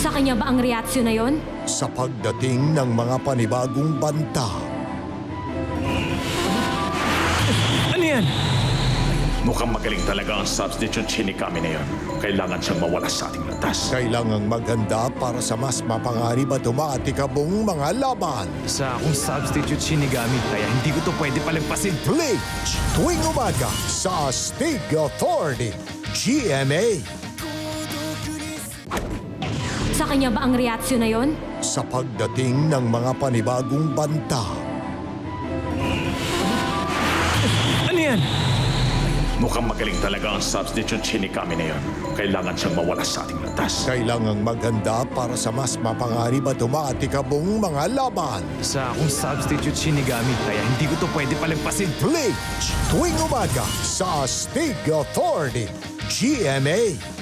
Sa kanya ba ang reaksyon na yon? Sa pagdating ng mga panibagong banta. Ano yan? Mukhang magaling talaga ang substitute Shinigami na yon. Kailangan siyang mawala sa ating landas. Kailangang maghanda para sa mas mapangarib at umatikabong mga laban. Sa akong substitute Shinigami, kaya hindi ko to pwede palagpasin. Bleach, tuwing umaga sa Astig Authority, GMA. Sa kanya ba ang reaksyon na yon? Sa pagdating ng mga panibagong banta. Ano yan? Mukhang magaling talaga ang substitute Shinigami na yon. Kailangan siyang mawala sa ating landas. Kailangang maghanda para sa mas mapangarib at umatikabong mga laban. Sa akong substitute Shinigami, kaya hindi ko to pwede palagpasin. Bleach, tuwing umaga sa Astig Authority, GMA.